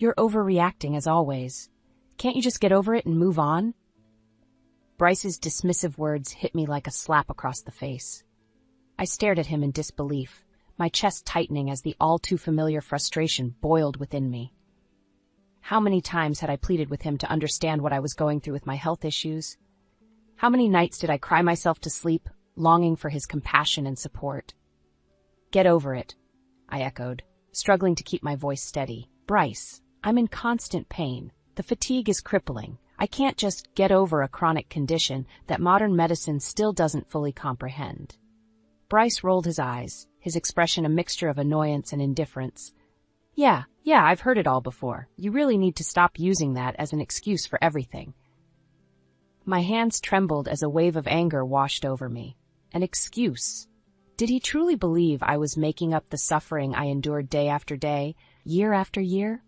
You're overreacting as always. Can't you just get over it and move on? Bryce's dismissive words hit me like a slap across the face. I stared at him in disbelief, my chest tightening as the all-too-familiar frustration boiled within me. How many times had I pleaded with him to understand what I was going through with my health issues? How many nights did I cry myself to sleep, longing for his compassion and support? Get over it, I echoed, struggling to keep my voice steady. Bryce, I'm in constant pain. The fatigue is crippling. I can't just get over a chronic condition that modern medicine still doesn't fully comprehend. Bryce rolled his eyes, his expression a mixture of annoyance and indifference. Yeah, I've heard it all before. You really need to stop using that as an excuse for everything. My hands trembled as a wave of anger washed over me. An excuse. Did he truly believe I was making up the suffering I endured day after day, year after year?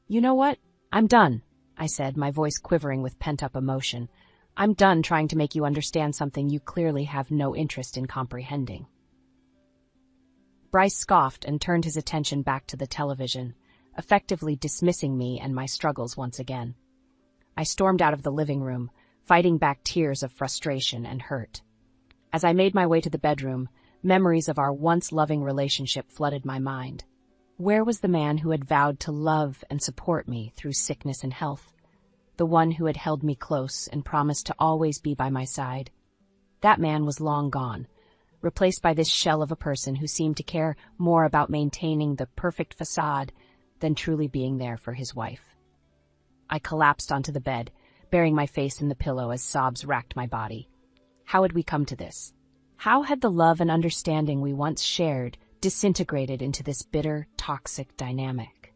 You know what? I'm done, I said, my voice quivering with pent-up emotion. I'm done trying to make you understand something you clearly have no interest in comprehending. Bryce scoffed and turned his attention back to the television, effectively dismissing me and my struggles once again. I stormed out of the living room, fighting back tears of frustration and hurt. As I made my way to the bedroom, memories of our once loving relationship flooded my mind. Where was the man who had vowed to love and support me through sickness and health? The one who had held me close and promised to always be by my side? That man was long gone, replaced by this shell of a person who seemed to care more about maintaining the perfect facade than truly being there for his wife. I collapsed onto the bed, burying my face in the pillow as sobs racked my body. How had we come to this? How had the love and understanding we once shared disintegrated into this bitter, toxic dynamic?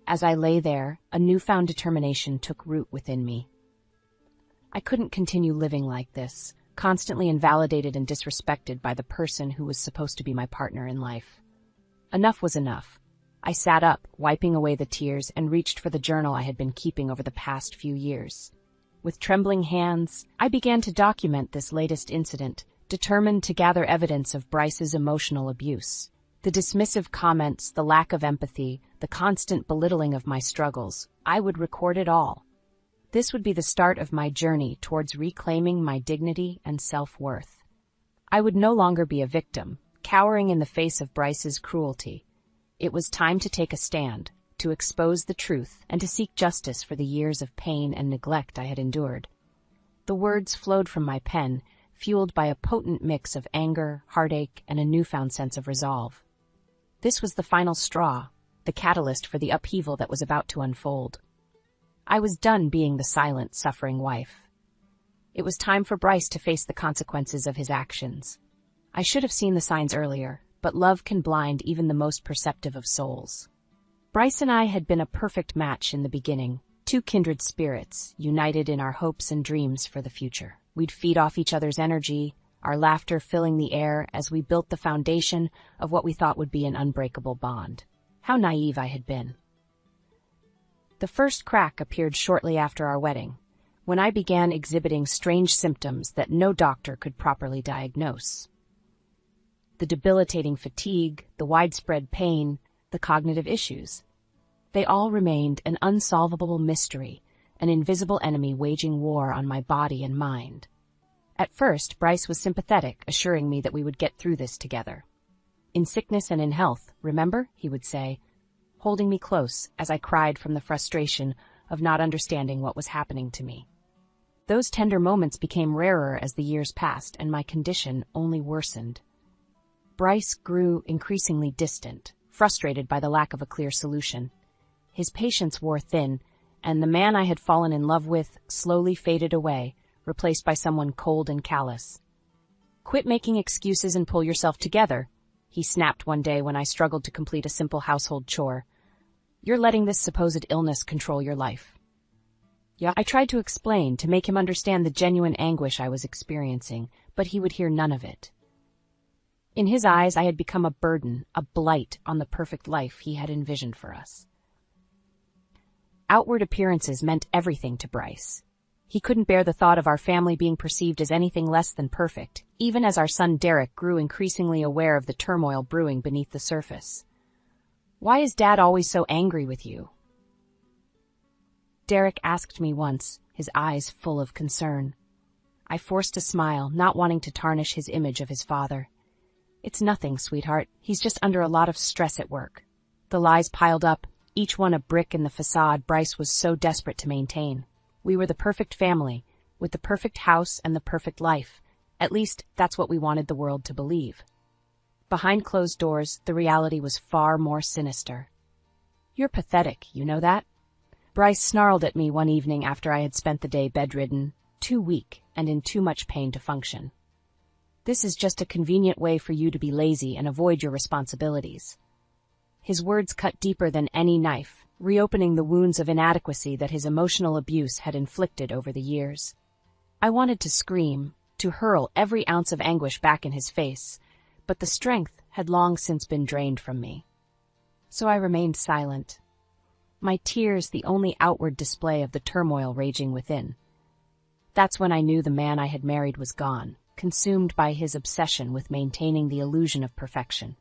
As I lay there, a newfound determination took root within me. I couldn't continue living like this, constantly invalidated and disrespected by the person who was supposed to be my partner in life. Enough was enough. I sat up, wiping away the tears, and reached for the journal I had been keeping over the past few years. With trembling hands, I began to document this latest incident, determined to gather evidence of Bryce's emotional abuse. The dismissive comments, the lack of empathy, the constant belittling of my struggles, I would record it all. This would be the start of my journey towards reclaiming my dignity and self-worth. I would no longer be a victim, cowering in the face of Bryce's cruelty. It was time to take a stand, to expose the truth, and to seek justice for the years of pain and neglect I had endured. The words flowed from my pen, fueled by a potent mix of anger, heartache, and a newfound sense of resolve. This was the final straw, the catalyst for the upheaval that was about to unfold. I was done being the silent, suffering wife. It was time for Bryce to face the consequences of his actions. I should have seen the signs earlier, but love can blind even the most perceptive of souls. Bryce and I had been a perfect match in the beginning, two kindred spirits, united in our hopes and dreams for the future. We'd feed off each other's energy, our laughter filling the air as we built the foundation of what we thought would be an unbreakable bond. How naive I had been. The first crack appeared shortly after our wedding, when I began exhibiting strange symptoms that no doctor could properly diagnose. The debilitating fatigue, the widespread pain, the cognitive issues. They all remained an unsolvable mystery, an invisible enemy waging war on my body and mind. At first, Bryce was sympathetic, assuring me that we would get through this together. In sickness and in health, remember, he would say, holding me close as I cried from the frustration of not understanding what was happening to me. Those tender moments became rarer as the years passed, and my condition only worsened. Bryce grew increasingly distant, frustrated by the lack of a clear solution. His patience wore thin, and the man I had fallen in love with slowly faded away, replaced by someone cold and callous. "Quit making excuses and pull yourself together," he snapped one day when I struggled to complete a simple household chore. "You're letting this supposed illness control your life." Yeah, I tried to explain, to make him understand the genuine anguish I was experiencing, but he would hear none of it. In his eyes, I had become a burden, a blight on the perfect life he had envisioned for us. Outward appearances meant everything to Bryce. He couldn't bear the thought of our family being perceived as anything less than perfect, even as our son Derek grew increasingly aware of the turmoil brewing beneath the surface. "Why is Dad always so angry with you?" Derek asked me once, his eyes full of concern. I forced a smile, not wanting to tarnish his image of his father. It's nothing, sweetheart. He's just under a lot of stress at work. The lies piled up, each one a brick in the facade Bryce was so desperate to maintain. We were the perfect family, with the perfect house and the perfect life. At least, that's what we wanted the world to believe. Behind closed doors, the reality was far more sinister. You're pathetic, you know that? Bryce snarled at me one evening after I had spent the day bedridden, too weak and in too much pain to function. This is just a convenient way for you to be lazy and avoid your responsibilities. His words cut deeper than any knife, reopening the wounds of inadequacy that his emotional abuse had inflicted over the years. I wanted to scream, to hurl every ounce of anguish back in his face, but the strength had long since been drained from me. So I remained silent, my tears the only outward display of the turmoil raging within. That's when I knew the man I had married was gone, consumed by his obsession with maintaining the illusion of perfection.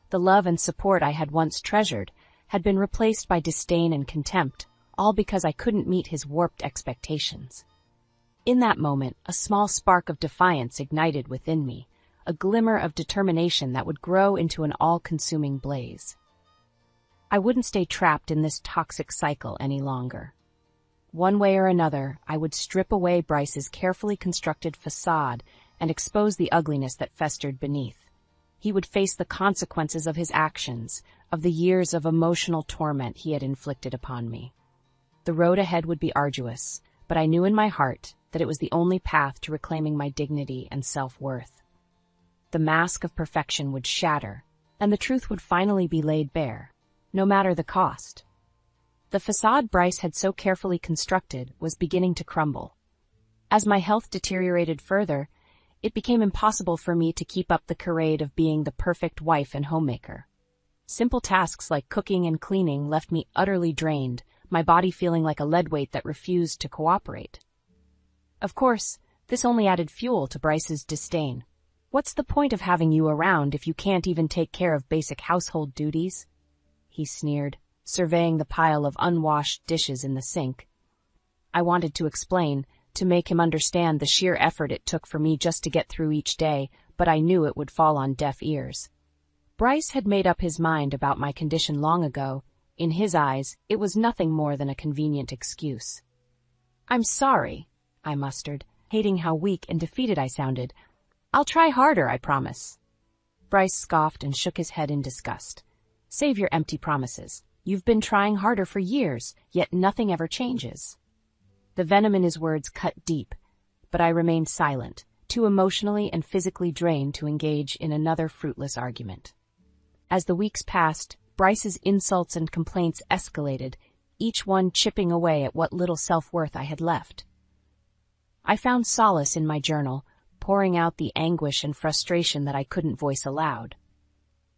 The love and support I had once treasured had been replaced by disdain and contempt, all because I couldn't meet his warped expectations. In that moment, a small spark of defiance ignited within me, a glimmer of determination that would grow into an all-consuming blaze. I wouldn't stay trapped in this toxic cycle any longer. One way or another, I would strip away Bryce's carefully constructed facade and expose the ugliness that festered beneath. He would face the consequences of his actions, of the years of emotional torment he had inflicted upon me. The road ahead would be arduous, but I knew in my heart that it was the only path to reclaiming my dignity and self-worth. The mask of perfection would shatter, and the truth would finally be laid bare, no matter the cost. The facade Bryce had so carefully constructed was beginning to crumble. As my health deteriorated further, it became impossible for me to keep up the charade of being the perfect wife and homemaker. Simple tasks like cooking and cleaning left me utterly drained, my body feeling like a leadweight that refused to cooperate. Of course, this only added fuel to Bryce's disdain. What's the point of having you around if you can't even take care of basic household duties? He sneered, surveying the pile of unwashed dishes in the sink. I wanted to explain, to make him understand the sheer effort it took for me just to get through each day, but I knew it would fall on deaf ears. Bryce had made up his mind about my condition long ago. In his eyes, it was nothing more than a convenient excuse. I'm sorry, I mustered, hating how weak and defeated I sounded. I'll try harder, I promise. Bryce scoffed and shook his head in disgust. Save your empty promises. You've been trying harder for years, yet nothing ever changes. The venom in his words cut deep, but I remained silent, too emotionally and physically drained to engage in another fruitless argument. As the weeks passed, Bryce's insults and complaints escalated, each one chipping away at what little self-worth I had left. I found solace in my journal, pouring out the anguish and frustration that I couldn't voice aloud.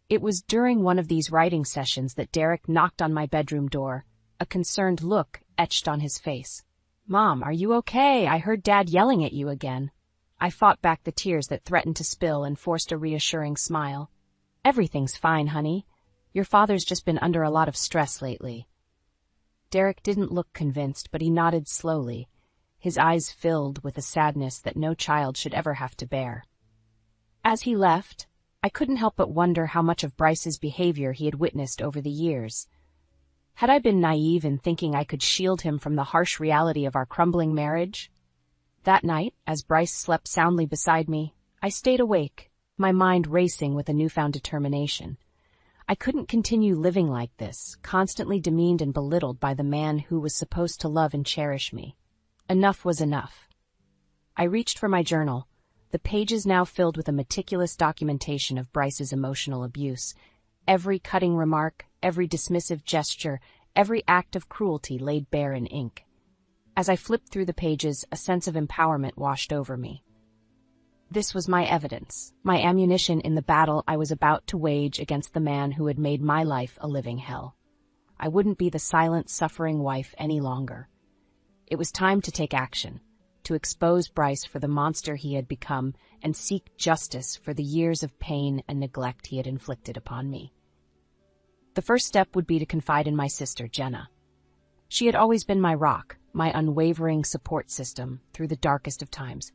It was during one of these writing sessions that Derek knocked on my bedroom door, a concerned look etched on his face. Mom, are you okay? I heard Dad yelling at you again. I fought back the tears that threatened to spill and forced a reassuring smile. Everything's fine, honey. Your father's just been under a lot of stress lately. Derek didn't look convinced, but he nodded slowly, his eyes filled with a sadness that no child should ever have to bear. As he left, I couldn't help but wonder how much of Bryce's behavior he had witnessed over the years. Had I been naive in thinking I could shield him from the harsh reality of our crumbling marriage? That night, as Bryce slept soundly beside me, I stayed awake, my mind racing with a newfound determination. I couldn't continue living like this, constantly demeaned and belittled by the man who was supposed to love and cherish me. Enough was enough. I reached for my journal, the pages now filled with a meticulous documentation of Bryce's emotional abuse. Every cutting remark, every dismissive gesture, every act of cruelty laid bare in ink. As I flipped through the pages, a sense of empowerment washed over me. This was my evidence, my ammunition in the battle I was about to wage against the man who had made my life a living hell. I wouldn't be the silent, suffering wife any longer. It was time to take action, to expose Bryce for the monster he had become and seek justice for the years of pain and neglect he had inflicted upon me. The first step would be to confide in my sister, Jenna. She had always been my rock, my unwavering support system through the darkest of times.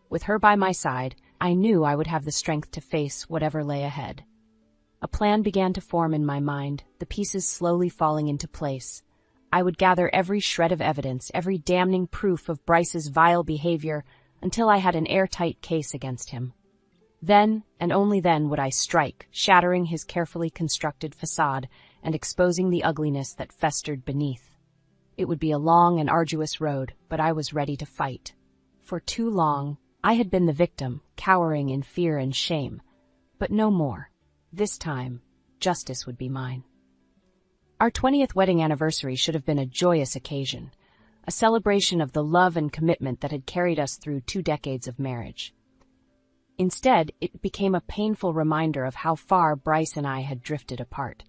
With her by my side, I knew I would have the strength to face whatever lay ahead. A plan began to form in my mind, the pieces slowly falling into place. I would gather every shred of evidence, every damning proof of Bryce's vile behavior, until I had an airtight case against him. Then, and only then, would I strike, shattering his carefully constructed facade and exposing the ugliness that festered beneath. It would be a long and arduous road, but I was ready to fight. For too long, I had been the victim, cowering in fear and shame. But no more. This time, justice would be mine. Our 20th wedding anniversary should have been a joyous occasion, a celebration of the love and commitment that had carried us through 2 decades of marriage. Instead, it became a painful reminder of how far Bryce and I had drifted apart.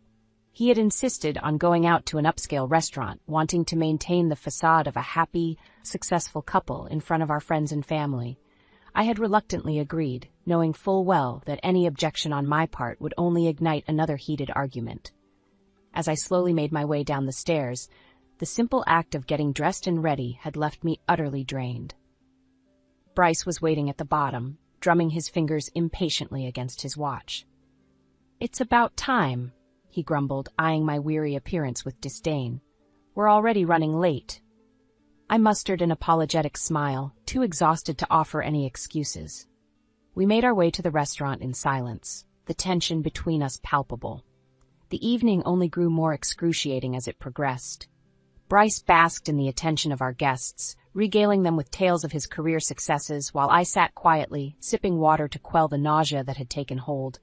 He had insisted on going out to an upscale restaurant, wanting to maintain the facade of a happy, successful couple in front of our friends and family. I had reluctantly agreed, knowing full well that any objection on my part would only ignite another heated argument. As I slowly made my way down the stairs, the simple act of getting dressed and ready had left me utterly drained. Bryce was waiting at the bottom, drumming his fingers impatiently against his watch. "It's about time," he grumbled, eyeing my weary appearance with disdain. "We're already running late." I mustered an apologetic smile, too exhausted to offer any excuses. We made our way to the restaurant in silence, the tension between us palpable. The evening only grew more excruciating as it progressed. Bryce basked in the attention of our guests, regaling them with tales of his career successes, while I sat quietly, sipping water to quell the nausea that had taken hold.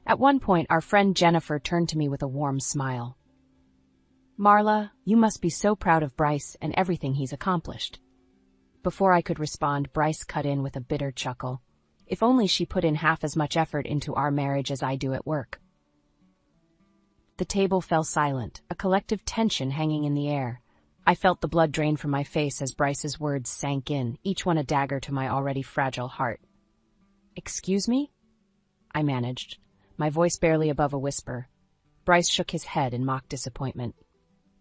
At one point, our friend Jennifer turned to me with a warm smile. "Marla, you must be so proud of Bryce and everything he's accomplished." Before I could respond, Bryce cut in with a bitter chuckle. If only she put in half as much effort into our marriage as I do at work. The table fell silent, a collective tension hanging in the air. I felt the blood drain from my face as Bryce's words sank in, each one a dagger to my already fragile heart. "Excuse me?" I managed, my voice barely above a whisper. Bryce shook his head in mock disappointment.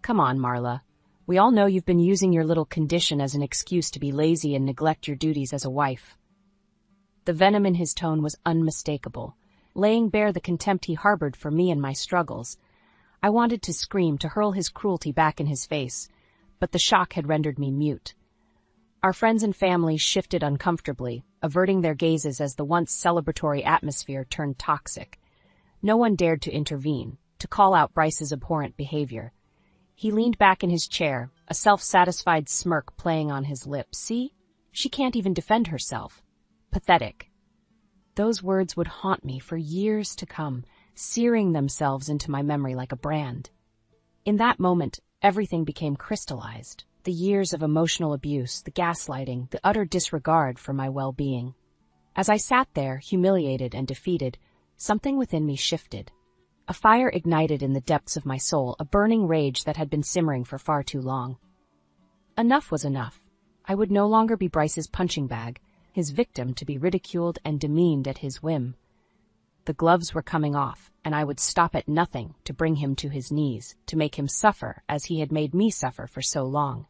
"Come on, Marla. We all know you've been using your little condition as an excuse to be lazy and neglect your duties as a wife." The venom in his tone was unmistakable, laying bare the contempt he harbored for me and my struggles. I wanted to scream, to hurl his cruelty back in his face, but the shock had rendered me mute. Our friends and family shifted uncomfortably, averting their gazes as the once celebratory atmosphere turned toxic. No one dared to intervene, to call out Bryce's abhorrent behavior. He leaned back in his chair, a self-satisfied smirk playing on his lips. "See? She can't even defend herself. Pathetic." Those words would haunt me for years to come, searing themselves into my memory like a brand. In that moment, everything became crystallized. The years of emotional abuse, the gaslighting, the utter disregard for my well-being. As I sat there, humiliated and defeated, something within me shifted. A fire ignited in the depths of my soul, a burning rage that had been simmering for far too long. Enough was enough. I would no longer be Bryce's punching bag, his victim to be ridiculed and demeaned at his whim. The gloves were coming off, and I would stop at nothing to bring him to his knees, to make him suffer as he had made me suffer for so long.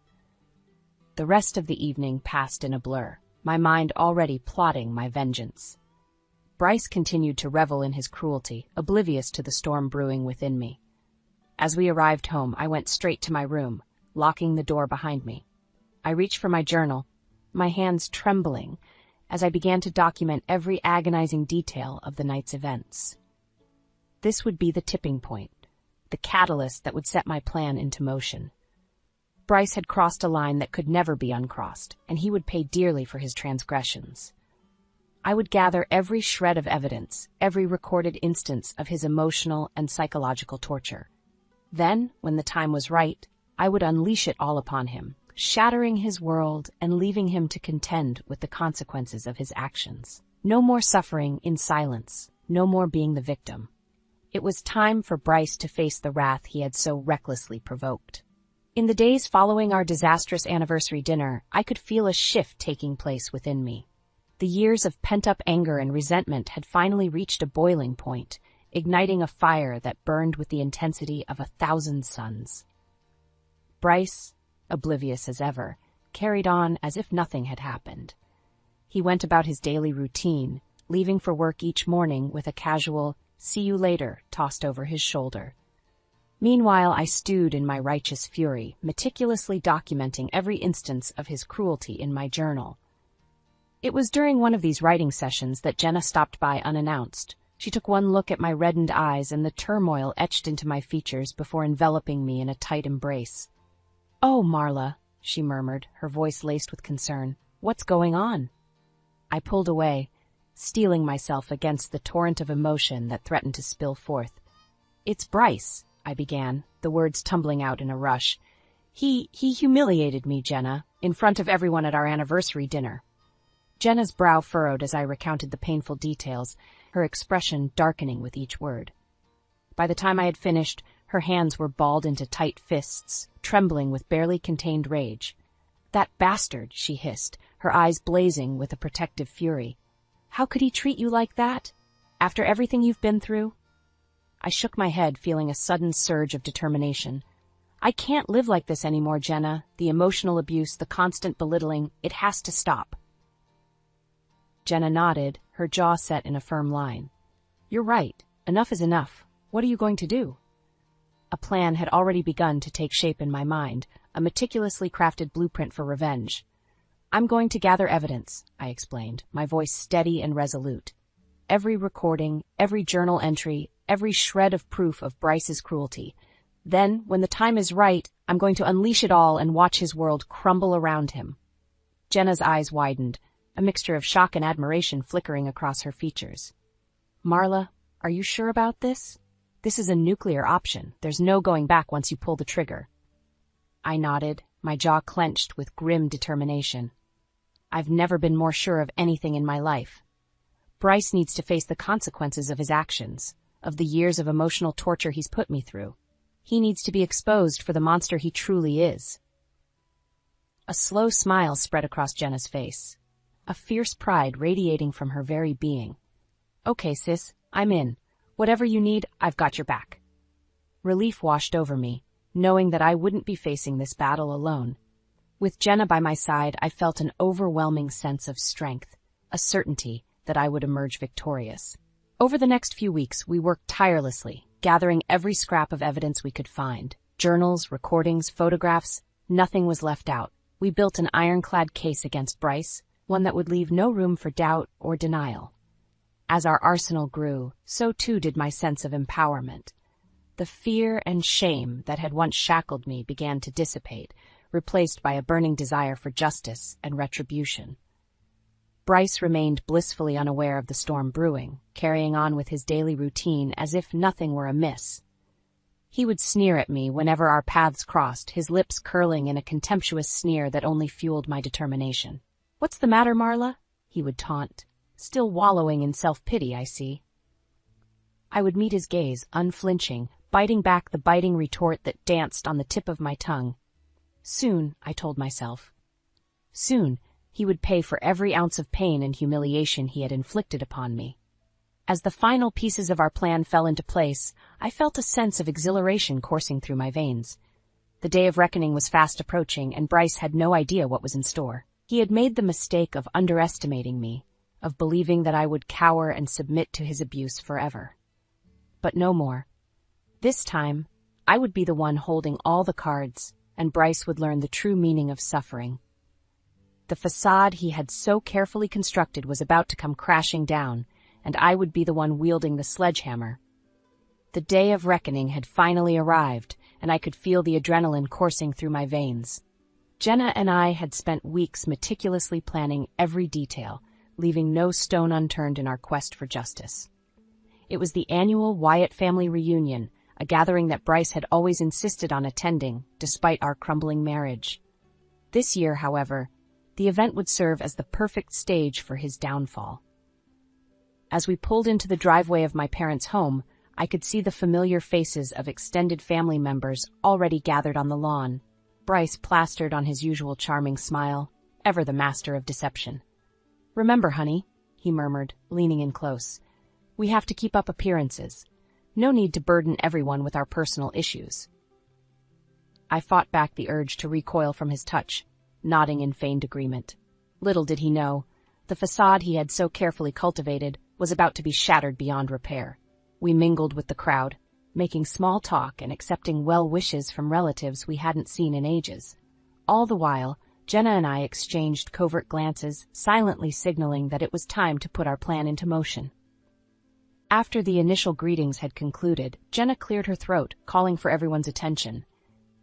The rest of the evening passed in a blur, my mind already plotting my vengeance. Bryce continued to revel in his cruelty, oblivious to the storm brewing within me. As we arrived home, I went straight to my room, locking the door behind me. I reached for my journal, my hands trembling, as I began to document every agonizing detail of the night's events. This would be the tipping point, the catalyst that would set my plan into motion. Bryce had crossed a line that could never be uncrossed, and he would pay dearly for his transgressions. I would gather every shred of evidence, every recorded instance of his emotional and psychological torture. Then, when the time was right, I would unleash it all upon him, shattering his world and leaving him to contend with the consequences of his actions. No more suffering in silence, no more being the victim. It was time for Bryce to face the wrath he had so recklessly provoked. In the days following our disastrous anniversary dinner, I could feel a shift taking place within me. The years of pent-up anger and resentment had finally reached a boiling point, igniting a fire that burned with the intensity of 1,000 suns. Bryce, oblivious as ever, carried on as if nothing had happened. He went about his daily routine, leaving for work each morning with a casual, "See you later," tossed over his shoulder. Meanwhile, I stewed in my righteous fury, meticulously documenting every instance of his cruelty in my journal. It was during one of these writing sessions that Jenna stopped by unannounced. She took one look at my reddened eyes and the turmoil etched into my features before enveloping me in a tight embrace. "Oh, Marla," she murmured, her voice laced with concern. "What's going on?" I pulled away, steeling myself against the torrent of emotion that threatened to spill forth. "It's Bryce," I began, the words tumbling out in a rush. He humiliated me, Jenna, in front of everyone at our anniversary dinner." Jenna's brow furrowed as I recounted the painful details, her expression darkening with each word. By the time I had finished, her hands were balled into tight fists, trembling with barely contained rage. "That bastard," she hissed, her eyes blazing with a protective fury. "How could he treat you like that? After everything you've been through?" I shook my head, feeling a sudden surge of determination. "I can't live like this anymore, Jenna. The emotional abuse, the constant belittling, it has to stop." Jenna nodded, her jaw set in a firm line. "You're right. Enough is enough. What are you going to do?" A plan had already begun to take shape in my mind, a meticulously crafted blueprint for revenge. "I'm going to gather evidence," I explained, my voice steady and resolute. "Every recording, every journal entry, every shred of proof of Bryce's cruelty. Then, when the time is right, I'm going to unleash it all and watch his world crumble around him." Jenna's eyes widened, a mixture of shock and admiration flickering across her features. "Marla, are you sure about this? This is a nuclear option. There's no going back once you pull the trigger." I nodded, my jaw clenched with grim determination. I've never been more sure of anything in my life. Bryce needs to face the consequences of his actions, of the years of emotional torture he's put me through. He needs to be exposed for the monster he truly is. A slow smile spread across Jenna's face, a fierce pride radiating from her very being. "Okay, sis, I'm in. Whatever you need, I've got your back." Relief washed over me, knowing that I wouldn't be facing this battle alone. With Jenna by my side, I felt an overwhelming sense of strength, a certainty that I would emerge victorious. Over the next few weeks, we worked tirelessly, gathering every scrap of evidence we could find. Journals, recordings, photographs, nothing was left out. We built an ironclad case against Bryce, one that would leave no room for doubt or denial. As our arsenal grew, so too did my sense of empowerment. The fear and shame that had once shackled me began to dissipate, replaced by a burning desire for justice and retribution. Bryce remained blissfully unaware of the storm brewing, carrying on with his daily routine as if nothing were amiss. He would sneer at me whenever our paths crossed, his lips curling in a contemptuous sneer that only fueled my determination. "What's the matter, Marla?" he would taunt. "Still wallowing in self-pity, I see." I would meet his gaze, unflinching, biting back the biting retort that danced on the tip of my tongue. Soon, I told myself. Soon, he would pay for every ounce of pain and humiliation he had inflicted upon me. As the final pieces of our plan fell into place, I felt a sense of exhilaration coursing through my veins. The day of reckoning was fast approaching, and Bryce had no idea what was in store. He had made the mistake of underestimating me, of believing that I would cower and submit to his abuse forever. But no more. This time, I would be the one holding all the cards, and Bryce would learn the true meaning of suffering. The facade he had so carefully constructed was about to come crashing down, and I would be the one wielding the sledgehammer. The day of reckoning had finally arrived, and I could feel the adrenaline coursing through my veins. Jenna and I had spent weeks meticulously planning every detail, leaving no stone unturned in our quest for justice. It was the annual Wyatt family reunion, a gathering that Bryce had always insisted on attending, despite our crumbling marriage. This year, however, the event would serve as the perfect stage for his downfall. As we pulled into the driveway of my parents' home, I could see the familiar faces of extended family members already gathered on the lawn. Bryce plastered on his usual charming smile, ever the master of deception. "Remember, honey," he murmured, leaning in close, "we have to keep up appearances. No need to burden everyone with our personal issues." I fought back the urge to recoil from his touch, nodding in feigned agreement. Little did he know, the facade he had so carefully cultivated was about to be shattered beyond repair. We mingled with the crowd, making small talk and accepting well wishes from relatives we hadn't seen in ages. All the while, Jenna and I exchanged covert glances, silently signaling that it was time to put our plan into motion. After the initial greetings had concluded, Jenna cleared her throat, calling for everyone's attention.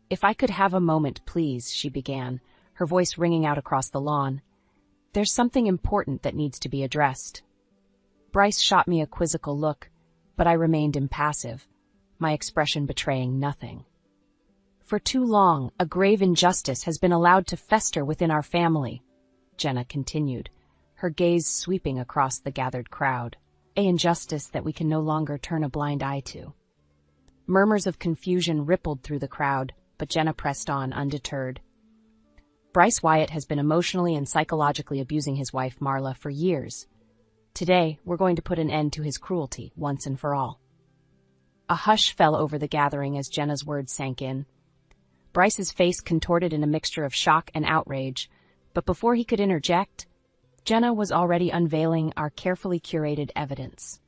"If I could have a moment, please," she began, her voice ringing out across the lawn. "There's something important that needs to be addressed." Bryce shot me a quizzical look, but I remained impassive, my expression betraying nothing. "For too long, a grave injustice has been allowed to fester within our family," Jenna continued, her gaze sweeping across the gathered crowd. "An injustice that we can no longer turn a blind eye to." Murmurs of confusion rippled through the crowd, but Jenna pressed on, undeterred. "Bryce Wyatt has been emotionally and psychologically abusing his wife, Marla, for years. Today, we're going to put an end to his cruelty, once and for all." A hush fell over the gathering as Jenna's words sank in. Bryce's face contorted in a mixture of shock and outrage, but before he could interject, Jenna was already unveiling our carefully curated evidence.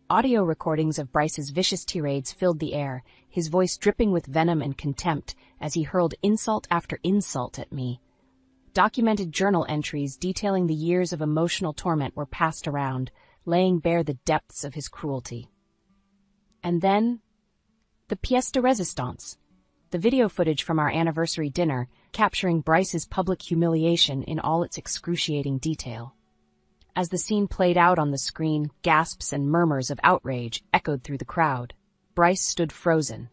Audio recordings of Bryce's vicious tirades filled the air, his voice dripping with venom and contempt as he hurled insult after insult at me. Documented journal entries detailing the years of emotional torment were passed around, laying bare the depths of his cruelty. And then, the pièce de résistance, the video footage from our anniversary dinner, capturing Bryce's public humiliation in all its excruciating detail. As the scene played out on the screen, gasps and murmurs of outrage echoed through the crowd. Bryce stood frozen,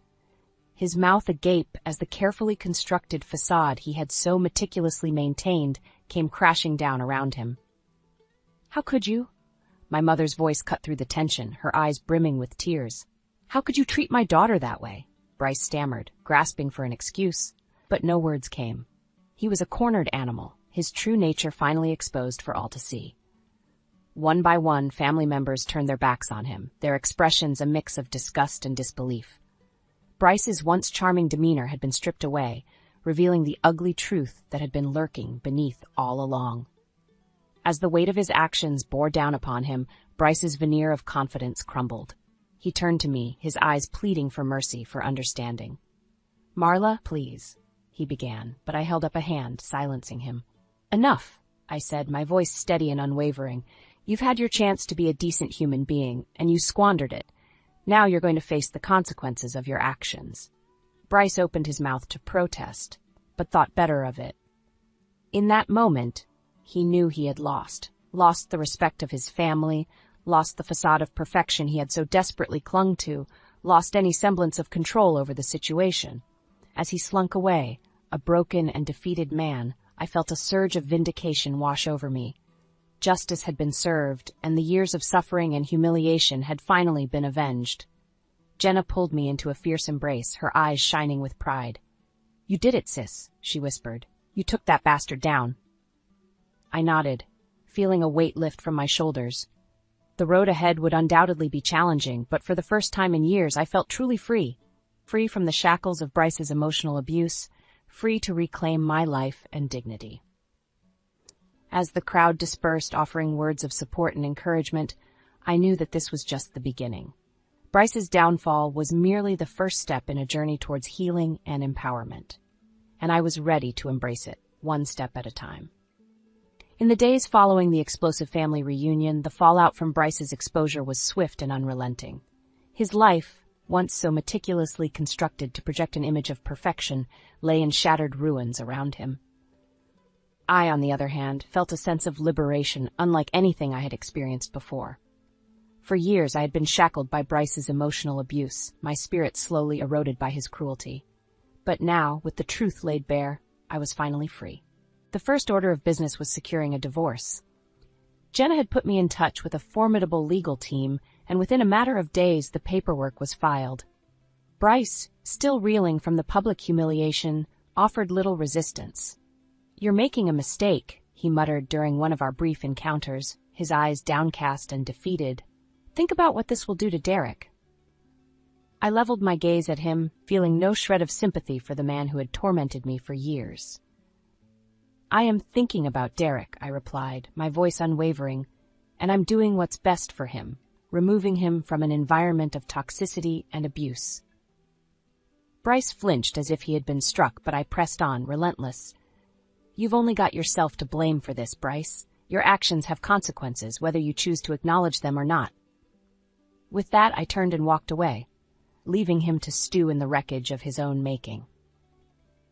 his mouth agape as the carefully constructed facade he had so meticulously maintained came crashing down around him. "How could you?" My mother's voice cut through the tension, her eyes brimming with tears. "How could you treat my daughter that way?" Bryce stammered, grasping for an excuse, but no words came. He was a cornered animal, his true nature finally exposed for all to see. One by one, family members turned their backs on him, their expressions a mix of disgust and disbelief. Bryce's once charming demeanor had been stripped away, revealing the ugly truth that had been lurking beneath all along. As the weight of his actions bore down upon him, Bryce's veneer of confidence crumbled. He turned to me, his eyes pleading for mercy, for understanding. "Marla, please," he began, but I held up a hand, silencing him. "Enough," I said, my voice steady and unwavering. "You've had your chance to be a decent human being, and you squandered it. Now you're going to face the consequences of your actions." Bryce opened his mouth to protest, but thought better of it. In that moment, he knew he had lost the respect of his family, lost the facade of perfection he had so desperately clung to, lost any semblance of control over the situation. As he slunk away, a broken and defeated man, I felt a surge of vindication wash over me. Justice had been served, and the years of suffering and humiliation had finally been avenged. Jenna pulled me into a fierce embrace, her eyes shining with pride. "You did it, sis," she whispered. "You took that bastard down." I nodded, feeling a weight lift from my shoulders. The road ahead would undoubtedly be challenging, but for the first time in years I felt truly free. Free from the shackles of Bryce's emotional abuse, free to reclaim my life and dignity. As the crowd dispersed, offering words of support and encouragement, I knew that this was just the beginning. Bryce's downfall was merely the first step in a journey towards healing and empowerment, and I was ready to embrace it, one step at a time. In the days following the explosive family reunion, the fallout from Bryce's exposure was swift and unrelenting. His life, once so meticulously constructed to project an image of perfection, lay in shattered ruins around him. I, on the other hand, felt a sense of liberation unlike anything I had experienced before. For years I had been shackled by Bryce's emotional abuse, my spirit slowly eroded by his cruelty. But now, with the truth laid bare, I was finally free. The first order of business was securing a divorce. Jenna had put me in touch with a formidable legal team, and within a matter of days the paperwork was filed. Bryce, still reeling from the public humiliation, offered little resistance. "You're making a mistake," he muttered during one of our brief encounters, his eyes downcast and defeated. "Think about what this will do to Derek." I leveled my gaze at him, feeling no shred of sympathy for the man who had tormented me for years. "I am thinking about Derek," I replied, my voice unwavering, "and I'm doing what's best for him, removing him from an environment of toxicity and abuse." Bryce flinched as if he had been struck, but I pressed on, relentless. "You've only got yourself to blame for this, Bryce. Your actions have consequences, whether you choose to acknowledge them or not." With that, I turned and walked away, leaving him to stew in the wreckage of his own making.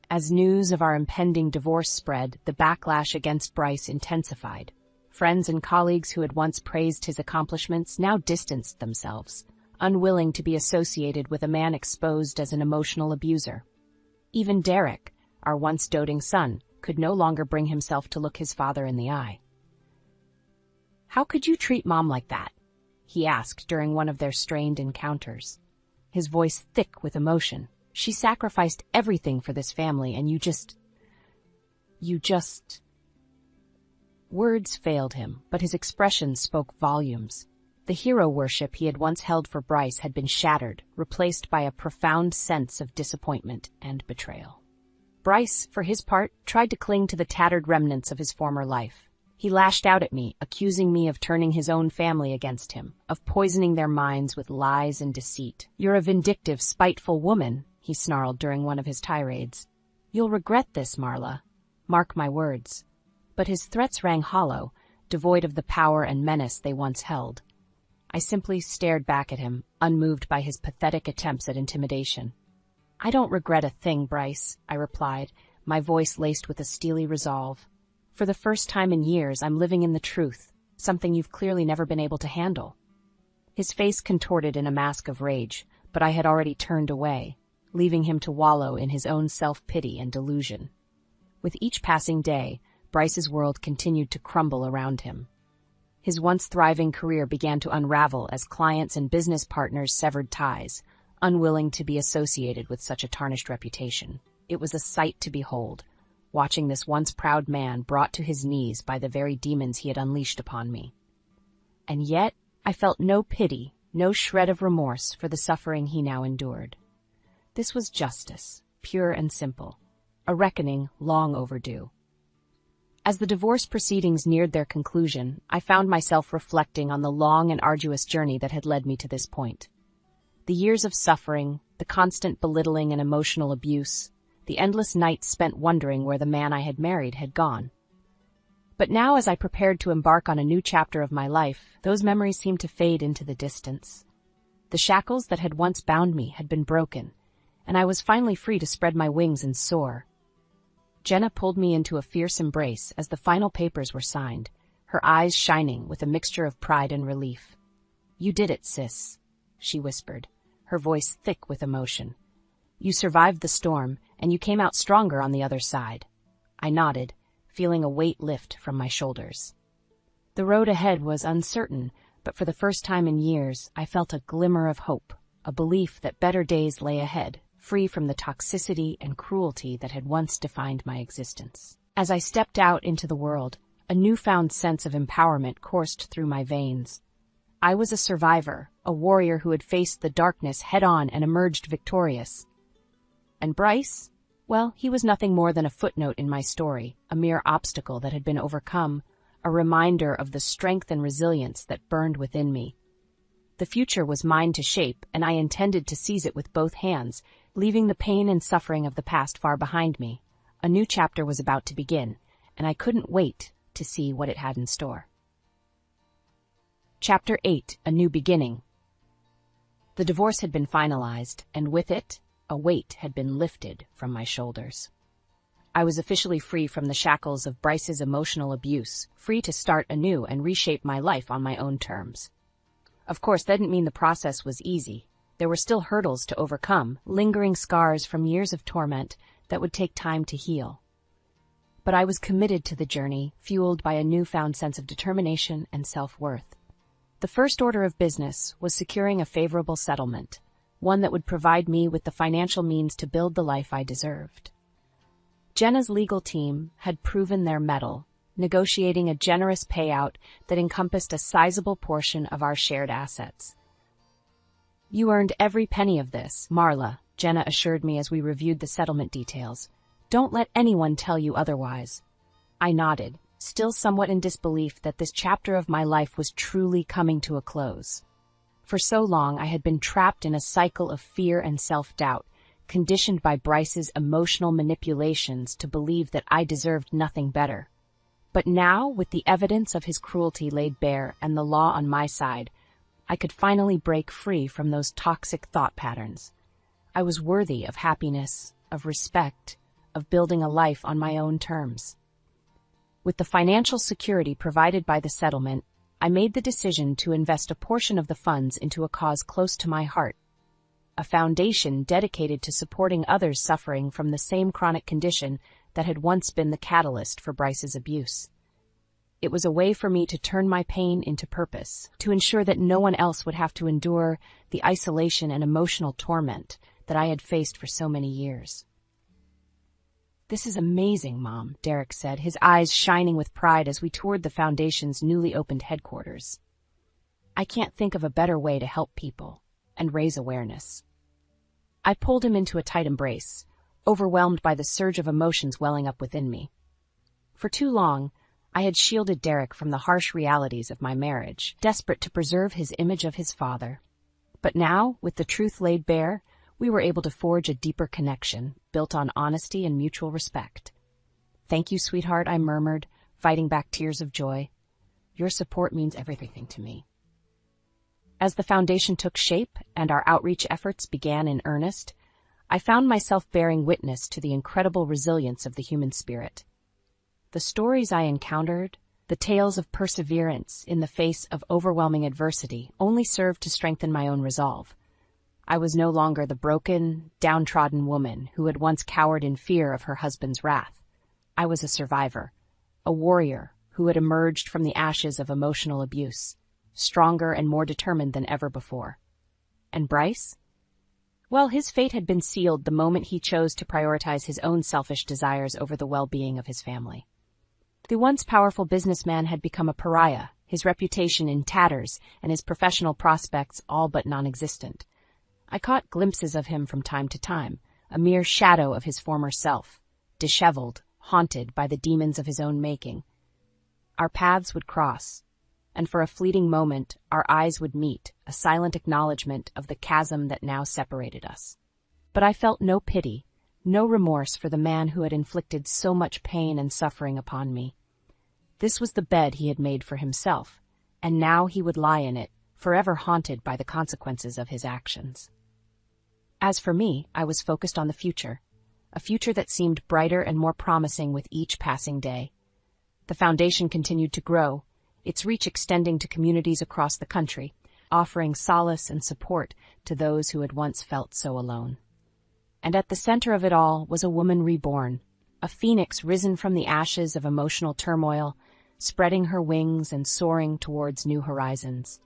As news of our impending divorce spread, the backlash against Bryce intensified. Friends and colleagues who had once praised his accomplishments now distanced themselves, unwilling to be associated with a man exposed as an emotional abuser. Even Derek, our once doting son, could no longer bring himself to look his father in the eye. "How could you treat Mom like that?" he asked during one of their strained encounters, his voice thick with emotion. "She sacrificed everything for this family, and you just... Words failed him, but his expression spoke volumes. The hero worship he had once held for Bryce had been shattered, replaced by a profound sense of disappointment and betrayal. Bryce, for his part, tried to cling to the tattered remnants of his former life. He lashed out at me, accusing me of turning his own family against him, of poisoning their minds with lies and deceit. "You're a vindictive, spiteful woman," he snarled during one of his tirades. "You'll regret this, Marla. Mark my words." But his threats rang hollow, devoid of the power and menace they once held. I simply stared back at him, unmoved by his pathetic attempts at intimidation. "I don't regret a thing, Bryce," I replied, my voice laced with a steely resolve. "For the first time in years, I'm living in the truth, something you've clearly never been able to handle." His face contorted in a mask of rage, but I had already turned away, leaving him to wallow in his own self-pity and delusion. With each passing day, Bryce's world continued to crumble around him. His once thriving career began to unravel as clients and business partners severed ties, unwilling to be associated with such a tarnished reputation. It was a sight to behold, watching this once proud man brought to his knees by the very demons he had unleashed upon me. And yet, I felt no pity, no shred of remorse for the suffering he now endured. This was justice, pure and simple, a reckoning long overdue. As the divorce proceedings neared their conclusion, I found myself reflecting on the long and arduous journey that had led me to this point. The years of suffering, the constant belittling and emotional abuse, the endless nights spent wondering where the man I had married had gone. But now, as I prepared to embark on a new chapter of my life, those memories seemed to fade into the distance. The shackles that had once bound me had been broken, and I was finally free to spread my wings and soar. Jenna pulled me into a fierce embrace as the final papers were signed, her eyes shining with a mixture of pride and relief. "You did it, sis," she whispered, her voice thick with emotion. "You survived the storm, and you came out stronger on the other side." I nodded, feeling a weight lift from my shoulders. The road ahead was uncertain, but for the first time in years, I felt a glimmer of hope, a belief that better days lay ahead, free from the toxicity and cruelty that had once defined my existence. As I stepped out into the world, a newfound sense of empowerment coursed through my veins. I was a survivor, a warrior who had faced the darkness head-on and emerged victorious. And Bryce? Well, he was nothing more than a footnote in my story, a mere obstacle that had been overcome, a reminder of the strength and resilience that burned within me. The future was mine to shape, and I intended to seize it with both hands, leaving the pain and suffering of the past far behind me. A new chapter was about to begin, and I couldn't wait to see what it had in store. Chapter 8: A New Beginning. The divorce had been finalized, and with it, a weight had been lifted from my shoulders. I was officially free from the shackles of Bryce's emotional abuse, free to start anew and reshape my life on my own terms. Of course, that didn't mean the process was easy. There were still hurdles to overcome, lingering scars from years of torment that would take time to heal. But I was committed to the journey, fueled by a newfound sense of determination and self-worth. The first order of business was securing a favorable settlement, one that would provide me with the financial means to build the life I deserved. Jenna's legal team had proven their mettle, negotiating a generous payout that encompassed a sizable portion of our shared assets. You earned every penny of this, Marla, Jenna assured me as we reviewed the settlement details. Don't let anyone tell you otherwise. I nodded, still somewhat in disbelief that this chapter of my life was truly coming to a close. For so long, I had been trapped in a cycle of fear and self-doubt, conditioned by Bryce's emotional manipulations to believe that I deserved nothing better. But now, with the evidence of his cruelty laid bare and the law on my side, I could finally break free from those toxic thought patterns. I was worthy of happiness, of respect, of building a life on my own terms. With the financial security provided by the settlement, I made the decision to invest a portion of the funds into a cause close to my heart, a foundation dedicated to supporting others suffering from the same chronic condition that had once been the catalyst for Bryce's abuse. It was a way for me to turn my pain into purpose, to ensure that no one else would have to endure the isolation and emotional torment that I had faced for so many years. This is amazing, Mom, Derek said, his eyes shining with pride as we toured the Foundation's newly opened headquarters. I can't think of a better way to help people and raise awareness. I pulled him into a tight embrace, overwhelmed by the surge of emotions welling up within me. For too long, I had shielded Derek from the harsh realities of my marriage, desperate to preserve his image of his father. But now, with the truth laid bare, we were able to forge a deeper connection, built on honesty and mutual respect. Thank you, sweetheart, I murmured, fighting back tears of joy. Your support means everything to me. As the foundation took shape and our outreach efforts began in earnest, I found myself bearing witness to the incredible resilience of the human spirit. The stories I encountered, the tales of perseverance in the face of overwhelming adversity, only served to strengthen my own resolve. I was no longer the broken, downtrodden woman who had once cowered in fear of her husband's wrath. I was a survivor, a warrior who had emerged from the ashes of emotional abuse, stronger and more determined than ever before. And Bryce? Well, his fate had been sealed the moment he chose to prioritize his own selfish desires over the well-being of his family. The once powerful businessman had become a pariah, his reputation in tatters and his professional prospects all but non-existent. I caught glimpses of him from time to time, a mere shadow of his former self, disheveled, haunted by the demons of his own making. Our paths would cross, and for a fleeting moment our eyes would meet, a silent acknowledgement of the chasm that now separated us. But I felt no pity, no remorse for the man who had inflicted so much pain and suffering upon me. This was the bed he had made for himself, and now he would lie in it, forever haunted by the consequences of his actions. As for me, I was focused on the future, a future that seemed brighter and more promising with each passing day. The foundation continued to grow, its reach extending to communities across the country, offering solace and support to those who had once felt so alone. And at the center of it all was a woman reborn, a phoenix risen from the ashes of emotional turmoil, spreading her wings and soaring towards new horizons.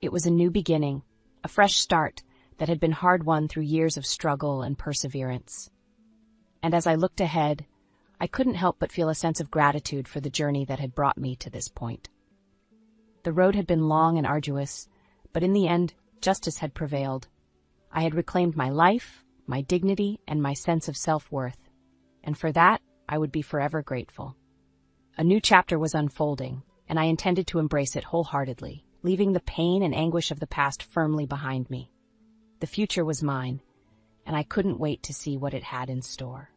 It was a new beginning, a fresh start that had been hard-won through years of struggle and perseverance. And as I looked ahead, I couldn't help but feel a sense of gratitude for the journey that had brought me to this point. The road had been long and arduous, but in the end, justice had prevailed. I had reclaimed my life, my dignity, and my sense of self-worth, and for that, I would be forever grateful. A new chapter was unfolding, and I intended to embrace it wholeheartedly, leaving the pain and anguish of the past firmly behind me. The future was mine, and I couldn't wait to see what it had in store.